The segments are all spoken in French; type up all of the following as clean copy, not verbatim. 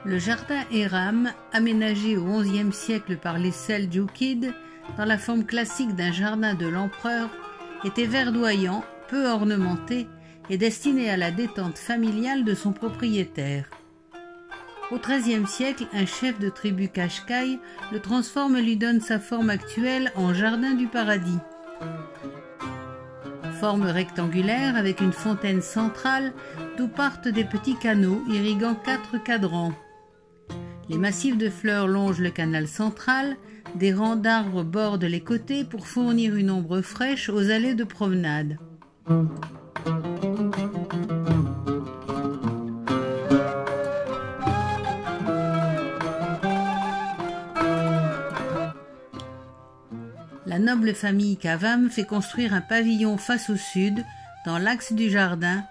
Le jardin Eram, aménagé au XIe siècle par les Seldjoukides, dans la forme classique d'un jardin de l'empereur, était verdoyant, peu ornementé et destiné à la détente familiale de son propriétaire. Au XIIIe siècle, un chef de tribu Qashqai le transforme et lui donne sa forme actuelle en jardin du paradis. Forme rectangulaire avec une fontaine centrale d'où partent des petits canaux irriguant 4 cadrans. Les massifs de fleurs longent le canal central, des rangs d'arbres bordent les côtés pour fournir une ombre fraîche aux allées de promenade. La noble famille Kavam fait construire un pavillon face au sud, dans l'axe du jardin,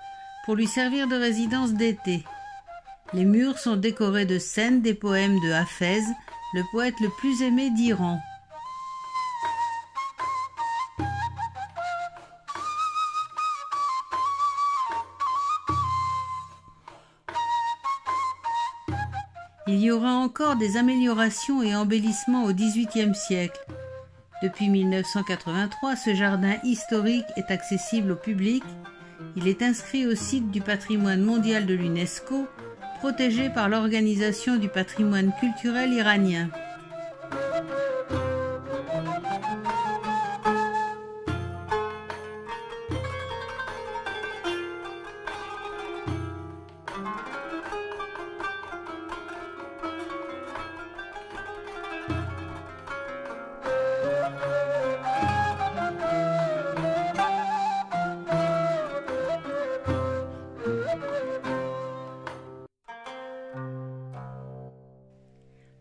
pour lui servir de résidence d'été. Les murs sont décorés de scènes des poèmes de Hafez, le poète le plus aimé d'Iran. Il y aura encore des améliorations et embellissements au XVIIIe siècle. Depuis 1983, ce jardin historique est accessible au public. Il est inscrit au site du patrimoine mondial de l'UNESCO, protégé par l'Organisation du patrimoine culturel iranien.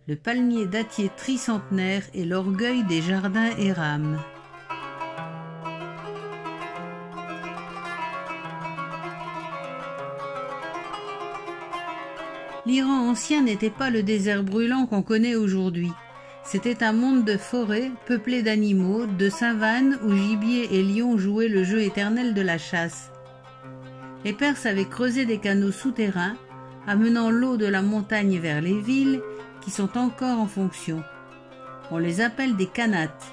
Le palmier dattier tricentenaire est l'orgueil des jardins Eram. L'Iran ancien n'était pas le désert brûlant qu'on connaît aujourd'hui. C'était un monde de forêts, peuplé d'animaux, de savanes où gibier et lions jouaient le jeu éternel de la chasse. Les Perses avaient creusé des canaux souterrains, amenant l'eau de la montagne vers les villes, qui sont encore en fonction. On les appelle des kanates.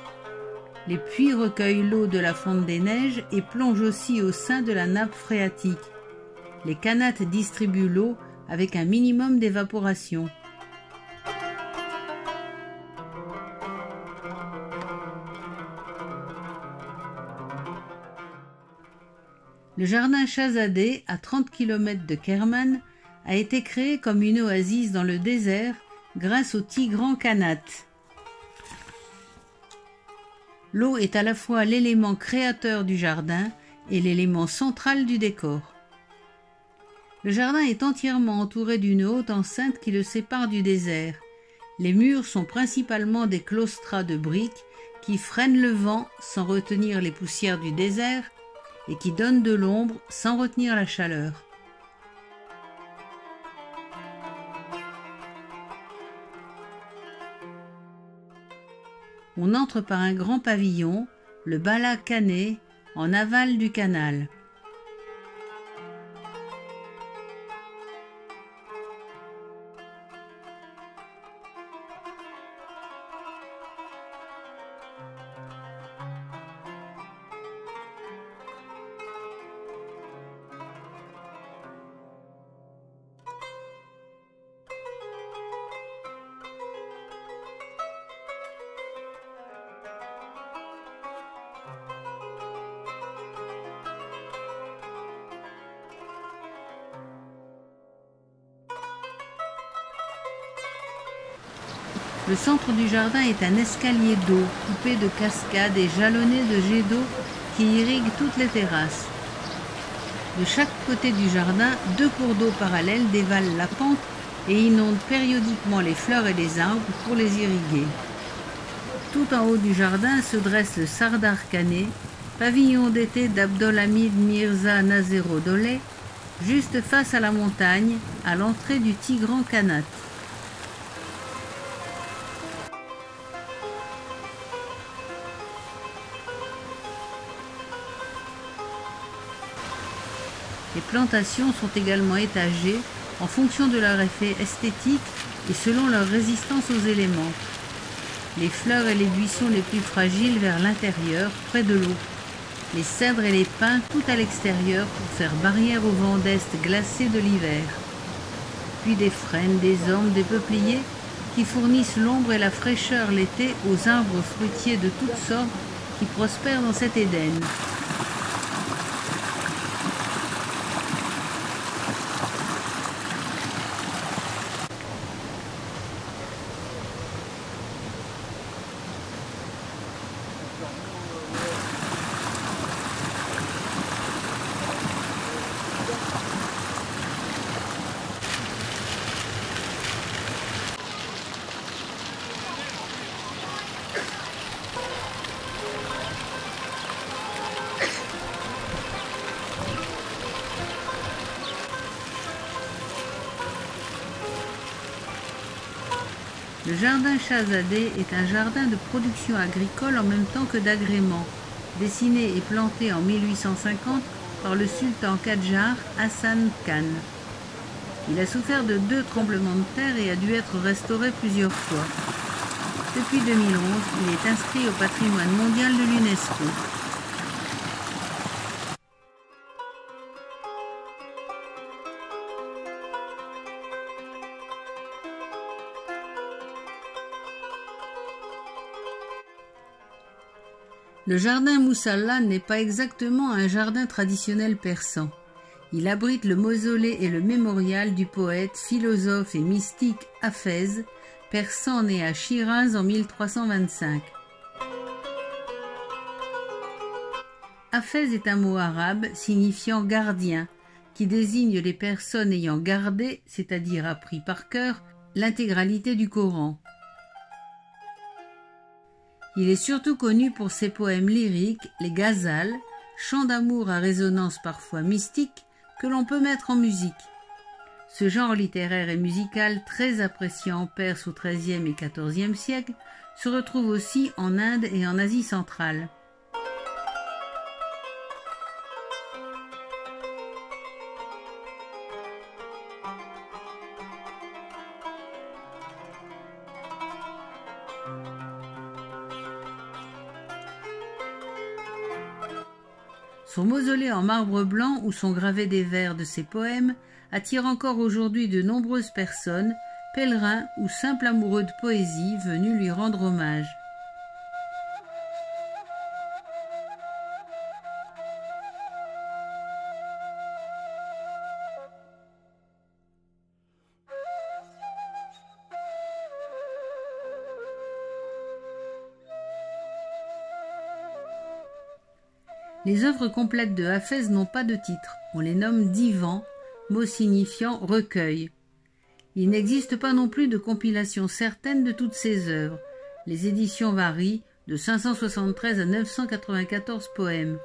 Les puits recueillent l'eau de la fonte des neiges et plongent aussi au sein de la nappe phréatique. Les kanates distribuent l'eau avec un minimum d'évaporation. Le jardin Shahzadeh, à 30 km de Kerman, a été créé comme une oasis dans le désert grâce au Tigran Kanat. L'eau est à la fois l'élément créateur du jardin et l'élément central du décor. Le jardin est entièrement entouré d'une haute enceinte qui le sépare du désert. Les murs sont principalement des claustras de briques qui freinent le vent sans retenir les poussières du désert et qui donnent de l'ombre sans retenir la chaleur. On entre par un grand pavillon, le Bala Khaneh, en aval du canal. Le centre du jardin est un escalier d'eau coupé de cascades et jalonné de jets d'eau qui irriguent toutes les terrasses. De chaque côté du jardin, 2 cours d'eau parallèles dévalent la pente et inondent périodiquement les fleurs et les arbres pour les irriguer. Tout en haut du jardin se dresse le Sardar Khaneh, pavillon d'été d'Abdolhamid Mirza Naseroddoleh, juste face à la montagne, à l'entrée du Tigran Kanat. Les plantations sont également étagées en fonction de leur effet esthétique et selon leur résistance aux éléments. Les fleurs et les buissons les plus fragiles vers l'intérieur, près de l'eau. Les cèdres et les pins tout à l'extérieur pour faire barrière au vent d'est glacé de l'hiver. Puis des frênes, des ormes, des peupliers qui fournissent l'ombre et la fraîcheur l'été aux arbres fruitiers de toutes sortes qui prospèrent dans cet Éden. Le jardin Shahzadeh est un jardin de production agricole en même temps que d'agrément, dessiné et planté en 1850 par le sultan Kadjar Hassan Khan. Il a souffert de 2 tremblements de terre et a dû être restauré plusieurs fois. Depuis 2011, il est inscrit au patrimoine mondial de l'UNESCO. Le jardin Musalla n'est pas exactement un jardin traditionnel persan. Il abrite le mausolée et le mémorial du poète, philosophe et mystique Hafez, persan né à Shiraz en 1325. Hafez est un mot arabe signifiant gardien, qui désigne les personnes ayant gardé, c'est-à-dire appris par cœur, l'intégralité du Coran. Il est surtout connu pour ses poèmes lyriques, les ghazals, chants d'amour à résonance parfois mystique, que l'on peut mettre en musique. Ce genre littéraire et musical, très apprécié en Perse au XIIIe et XIVe siècle, se retrouve aussi en Inde et en Asie centrale. Son mausolée en marbre blanc où sont gravés des vers de ses poèmes attire encore aujourd'hui de nombreuses personnes, pèlerins ou simples amoureux de poésie venus lui rendre hommage. Les œuvres complètes de Hafez n'ont pas de titre, on les nomme divans, mot signifiant recueil. Il n'existe pas non plus de compilation certaine de toutes ses œuvres. Les éditions varient de 573 à 994 poèmes.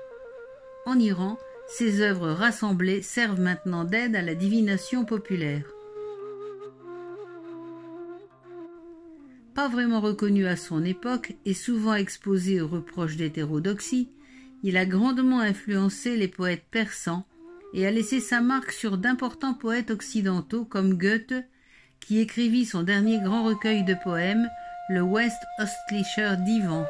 En Iran, ces œuvres rassemblées servent maintenant d'aide à la divination populaire. Pas vraiment reconnu à son époque et souvent exposé aux reproches d'hétérodoxie, il a grandement influencé les poètes persans et a laissé sa marque sur d'importants poètes occidentaux comme Goethe, qui écrivit son dernier grand recueil de poèmes, le West-Östlicher Divan.